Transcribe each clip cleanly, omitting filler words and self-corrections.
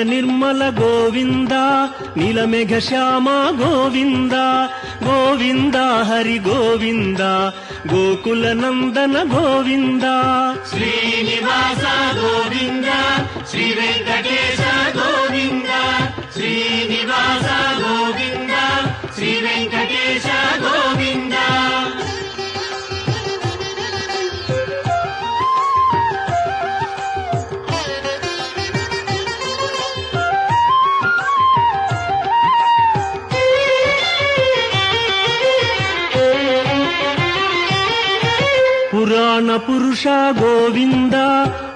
ನಿರ್ಮಲ ಗೋವಿಂದ ನೀಲಮೇಘ ಶ್ಯಾಮ ಗೋವಿಂದ ಗೋವಿಂದ ಹರಿ ಗೋವಿಂದ ಗೋಕುಲ ನಂದನ ಗೋವಿಂದ ಶ್ರೀನಿವಾಸ ಗೋವಿಂದ ಶ್ರೀ ವೆಂಕಟೇಶ ಗೋವಿಂದ ಶ್ರೀನಿವಾಸ ಗೋವಿಂದ ಶ್ರೀ ವೆಂಕಟೇಶ ಗೋವಿಂದ. ಪುರಾಣ ಪುರುಷ ಗೋವಿಂದ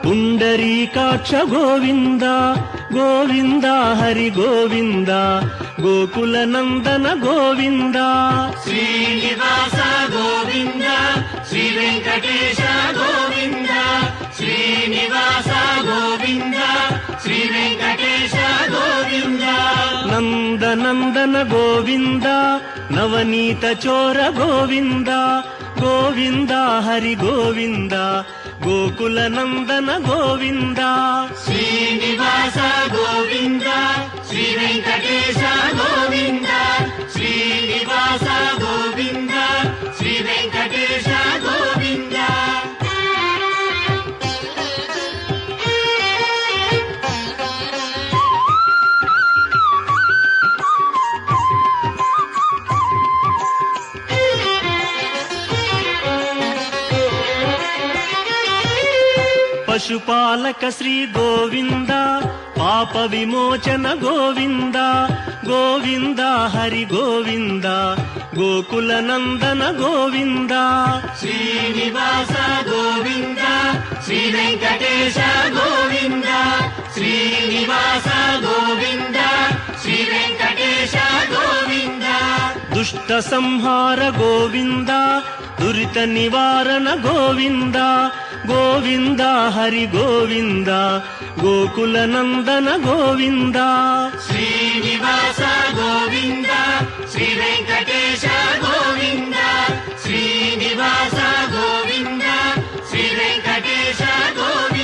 ಪುಂಡರೀಕಾಕ್ಷ ಗೋವಿಂದ ಗೋವಿಂದ ಹರಿ ಗೋವಿಂದ ಗೋಕುಲ ನಂದನ ಗೋವಿಂದ ಶ್ರೀನಿವಾಸ ಗೋವಿಂದ ಶ್ರೀ ವೆಂಕಟೇಶ ಗೋವಿಂದ ಶ್ರೀನಿವಾಸ ಗೋವಿಂದ ಶ್ರೀ ವೆಂಕಟೇಶ ಗೋವಿಂದ. ನಂದನಂದನ ಗೋವಿಂದ ನವನೀತ ಚೋರ ಗೋವಿಂದ ಗೋವಿಂದ ಹರಿ ಗೋವಿಂದ ಗೋಕುಲ ನಂದನ ಗೋವಿಂದ ಶ್ರೀನಿವಾಸ ಗೋವಿಂದ ಶ್ರೀ ವೆಂಕಟೇಶ ಗೋವಿಂದ ಶ್ರೀನಿವಾಸ ಗೋವಿಂದ ಶ್ರೀ ವೆಂಕಟೇಶ ಗೋವಿಂದ. ಪಶುಪಾಲಕ ಶ್ರೀ ಗೋವಿಂದ ಪಾಪ ವಿಮೋಚನ ಗೋವಿಂದ ಗೋವಿಂದ ಹರಿ ಗೋವಿಂದ ಗೋಕುಲ ನಂದನ ಗೋವಿಂದ ಶ್ರೀನಿವಾಸ ಗೋವಿಂದ ಶ್ರೀ ವೆಂಕಟೇಶ ಗೋವಿಂದ ಶ್ರೀನಿವಾಸ ಗೋವಿಂದ ಶ್ರೀ ವೆಂಕಟೇಶ ಗೋವಿಂದ. ದುಷ್ಟ ಸಂಹಾರ ಗೋವಿಂದ ದುರಿತ ನಿವಾರಣ ಗೋವಿಂದ ಗೋವಿಂದ ಹರಿ ಗೋವಿಂದ ಗೋಕುಲ ನಂದನ ಗೋವಿಂದ ಶ್ರೀನಿವಾಸ ಗೋವಿಂದ